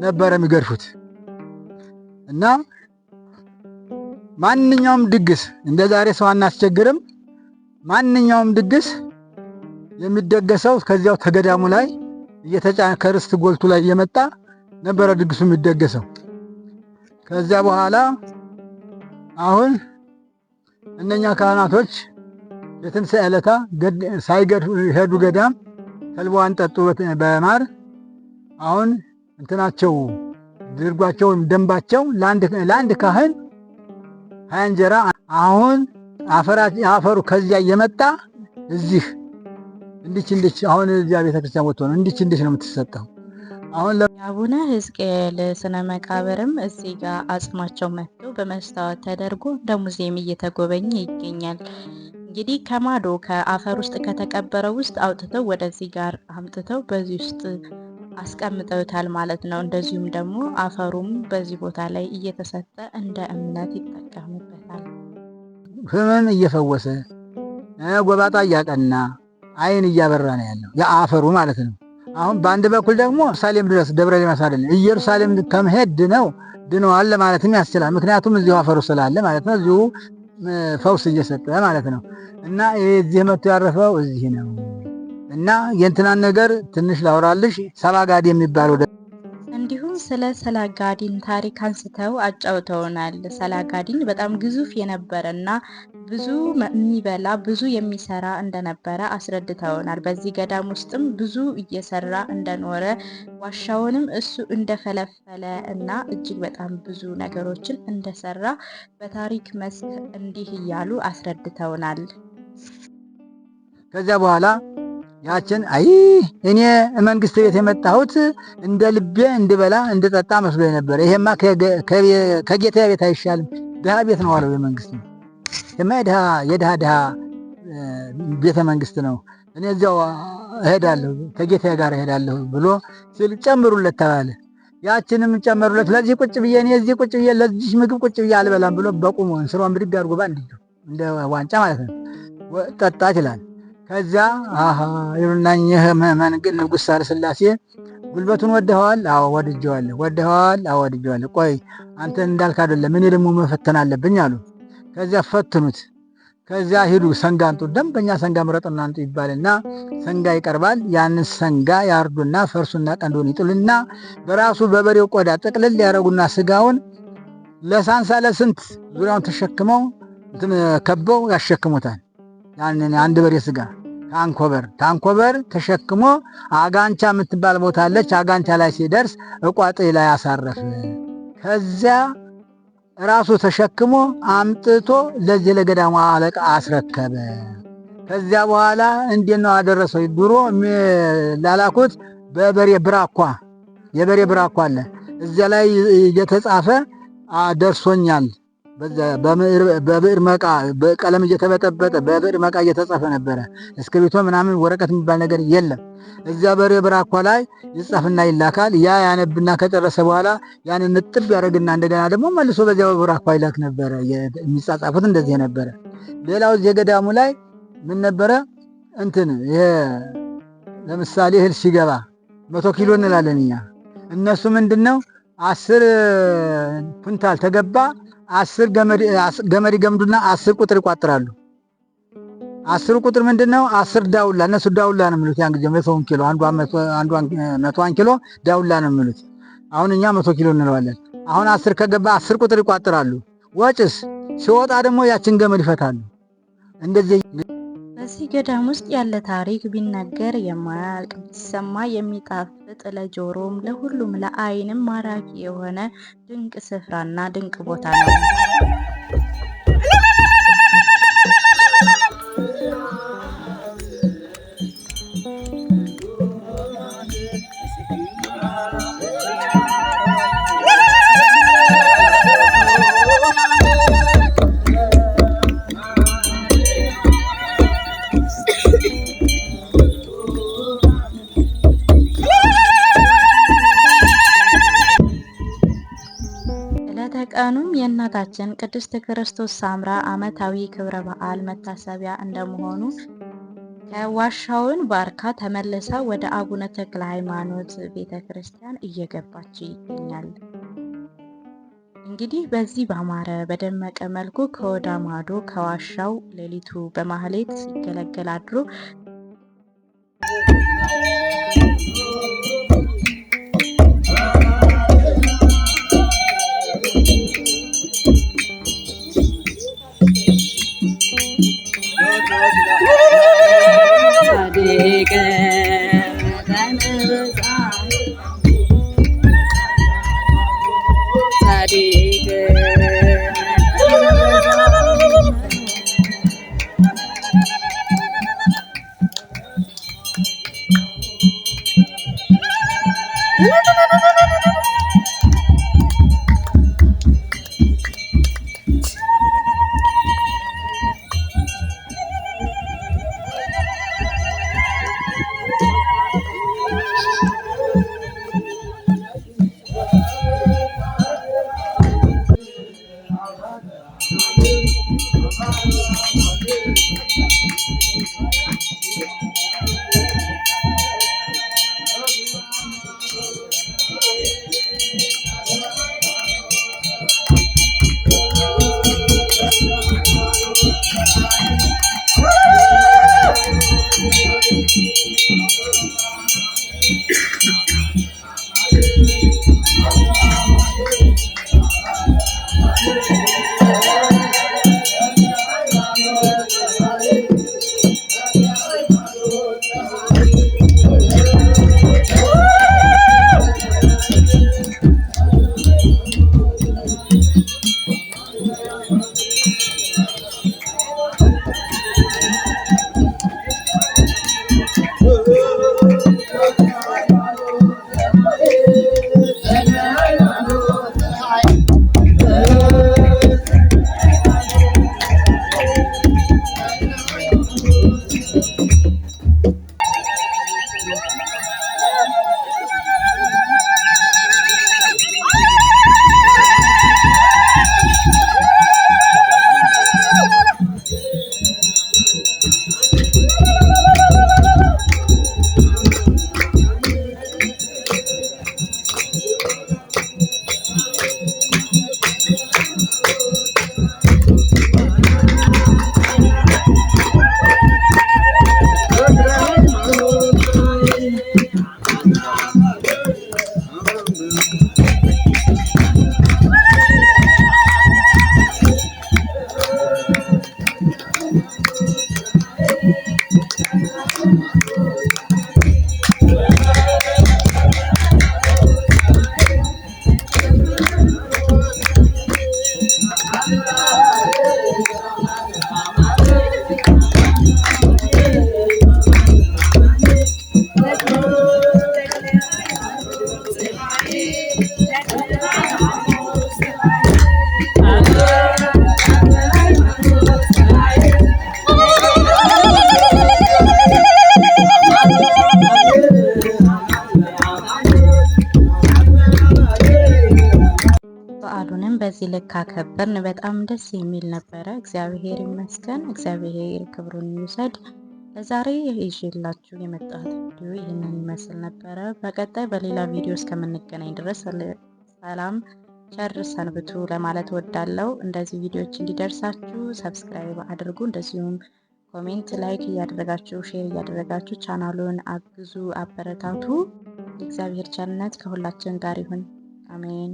ነበረ የሚገርፉት እና ማንኛውም ድግስ እንደ ዛሬ ሰው አናስቸግርም። ማንኛውም ድግስ የሚደገሰው ከዚያው ተገዳሙ ላይ እየተጫነ ከርስት ጎልቱ ላይ እየመጣ ነበረ ድግሱ የሚደገሰው። ከዚያ በኋላ አሁን እነኛ ካህናቶች የትንሣኤ ዕለታ ሳይገድፉ ሄዱ ገዳም ተልባዋን ጠጡ በማር። አሁን እንትናቸው ድርጓቸው ደንባቸው ለአንድ ካህን 20 እንጀራ። አሁን አፈሩ ከዚያ እየመጣ እዚህ እንዲች አሁን እዚያ ቤተክርስቲያን ወጥቶ ነው እንዲች ነው የምትሰጠው። አሁን አቡነ ሕዝቅኤል ስነ መቃብርም እዚህ ጋር አጽማቸው መጥቶ በመስታወት ተደርጎ እንደ ሙዚየም እየተጎበኘ ይገኛል። እንግዲህ ከማዶ ከአፈር ውስጥ ከተቀበረው ውስጥ አውጥተው ወደዚህ ጋር አምጥተው በዚህ ውስጥ አስቀምጠውታል ማለት ነው። እንደዚሁም ደግሞ አፈሩም በዚህ ቦታ ላይ እየተሰጠ እንደ እምነት ይጠቀሙበታል። ህመም እየፈወሰ ጎባጣ እያቀና አይን እያበራ ነው ያለው የአፈሩ ማለት ነው። አሁን በአንድ በኩል ደግሞ ኢየሩሳሌም ድረስ ደብረ ሊባኖስ አይደለም ኢየሩሳሌም ከመሄድ ድነዋል ለማለትም ያስችላል። ምክንያቱም እዚሁ አፈሩ ስላለ ማለት ነው። እዚሁ ፈውስ እየሰጠ ማለት ነው። እና እዚህ መጥቶ ያረፈው እዚህ ነው። እና የእንትናን ነገር ትንሽ ላውራልሽ። ሰባጋዲ የሚባለው እንዲሁም ስለ ሰላጋዲን ታሪክ አንስተው አጫውተውናል። ሰላጋዲን በጣም ግዙፍ የነበረ እና ብዙ የሚበላ ብዙ የሚሰራ እንደነበረ አስረድተውናል። በዚህ ገዳም ውስጥም ብዙ እየሰራ እንደኖረ ዋሻውንም እሱ እንደፈለፈለ እና እጅግ በጣም ብዙ ነገሮችን እንደሰራ በታሪክ መስክ እንዲህ እያሉ አስረድተውናል። ከዚያ በኋላ ያችን እኔ መንግስት ቤት የመጣሁት እንደ ልቤ እንድበላ እንድጠጣ መስሎ ነበር። ይሄማ ከጌታ ቤት አይሻልም፣ ድሃ ቤት ነው አለው። የመንግስት ነው የድሃ ቤተ መንግስት ነው። እኔ እዚያው እሄዳለሁ ከጌታ ጋር እሄዳለሁ ብሎ ሲል ጨምሩለት ተባለ። ያችንም ጨመሩለት። ለዚህ ቁጭ ብዬ እኔ እዚህ ቁጭ ብዬ ለዚህ ምግብ ቁጭ ብዬ አልበላም ብሎ በቁሙ ስሯን ብድግ አድርጎ ባንድ እንደ ዋንጫ ማለት ነው ጠጣ ይላል። ከዚያ ይሩናኝ መንግል ንጉሥ ሳህለሥላሴ ጉልበቱን ወደኸዋል? አዎ ወድጀዋለሁ። ወደኸዋል? አዎ ወድጀዋለሁ። ቆይ አንተ እንዳልክ አይደለም እኔ ደግሞ መፈተን አለብኝ አሉ። ከዚያ ፈትኑት። ከዚያ ሂዱ ሰንጋ አንጡ፣ ደንበኛ ሰንጋ ምረጡና አንጡ ይባልና ሰንጋ ይቀርባል። ያንን ሰንጋ ያርዱና ፈርሱና ቀንዱን ይጥሉና በራሱ በበሬው ቆዳ ጥቅልል ያደረጉና ስጋውን ለሳንሳ ለስንት ዙሪያውን ተሸክመው ከበው ያሸክሙታል። ያንን አንድ በሬ ስጋ ታንኮበር ተሸክሞ አጋንቻ የምትባል ቦታ አለች። አጋንቻ ላይ ሲደርስ እቋጤ ላይ አሳረፈ። ከዚያ ራሱ ተሸክሞ አምጥቶ ለዚህ ለገዳሙ አለቃ አስረከበ። ከዚያ በኋላ እንዴት ነው አደረሰው? ድሮ ላላኩት በበሬ ብራኳ የበሬ ብራኳ አለ እዚያ ላይ እየተጻፈ ደርሶኛል። በብዕር መቃ በቀለም እየተበጠበጠ በብዕር መቃ እየተጻፈ ነበረ። እስክሪብቶ ምናምን ወረቀት የሚባል ነገር የለም። እዚያ በሬ ብራኳ ላይ ይጻፍና ይላካል። ያ ያነብና ከጨረሰ በኋላ ያንን ንጥብ ያደርግና እንደገና ደግሞ መልሶ በዚያ ብራኳ ይላክ ነበረ። የሚጻጻፉት እንደዚህ ነበረ። ሌላው እዚህ ገዳሙ ላይ ምን ነበረ? ይሄ ለምሳሌ እህል ሲገባ 100 ኪሎ እንላለን እኛ። እነሱ ምንድነው 10 ኩንታል ተገባ 10 ገመድ ይገምዱና 10 ቁጥር ይቋጥራሉ። 10 ቁጥር ምንድነው? 10 ዳውላ። እነሱ ዳውላ ነው የሚሉት። ያን ጊዜ 100 ኪሎ አንዷን 100 ኪሎ ዳውላ ነው የሚሉት። አሁን እኛ 100 ኪሎ እንለዋለን። አሁን 10 ከገባ 10 ቁጥር ይቋጥራሉ። ወጭስ ሲወጣ ደግሞ ያችን ገመድ ይፈታሉ። እንደዚህ በዚህ ገዳም ውስጥ ያለ ታሪክ ቢነገር የማያልቅ ቢሰማ የሚጣፍጥ ለጆሮም ለሁሉም ለዓይንም ማራኪ የሆነ ድንቅ ስፍራና ድንቅ ቦታ ነው። ቀኑም የእናታችን ቅድስት ክርስቶስ ሳምራ ዓመታዊ ክብረ በዓል መታሰቢያ እንደመሆኑ ከዋሻውን ባርካ ተመልሳ ወደ አቡነ ተክለ ሃይማኖት ቤተ ክርስቲያን እየገባች ይገኛል። እንግዲህ በዚህ ባማረ በደመቀ መልኩ ከወዳ ማዶ ከዋሻው ሌሊቱ በማህሌት ሲገለገል አድሮ በዓሉንም በዚህ ልክ አከበርን። በጣም ደስ የሚል ነበረ። እግዚአብሔር ይመስገን። እግዚአብሔር ክብሩን ይውሰድ። ለዛሬ ይዤላችሁ የመጣሁት ቪዲዮ ይህንን ይመስል ነበረ። በቀጣይ በሌላ ቪዲዮ እስከምንገናኝ ድረስ ሰላም ቸር ሰንብቱ ለማለት ወዳለው። እንደዚህ ቪዲዮዎች እንዲደርሳችሁ ሰብስክራይብ አድርጉ። እንደዚሁም ኮሜንት፣ ላይክ እያደረጋችሁ ሼር እያደረጋችሁ ቻናሉን አግዙ፣ አበረታቱ። የእግዚአብሔር ቸርነት ከሁላችን ጋር ይሁን። አሜን።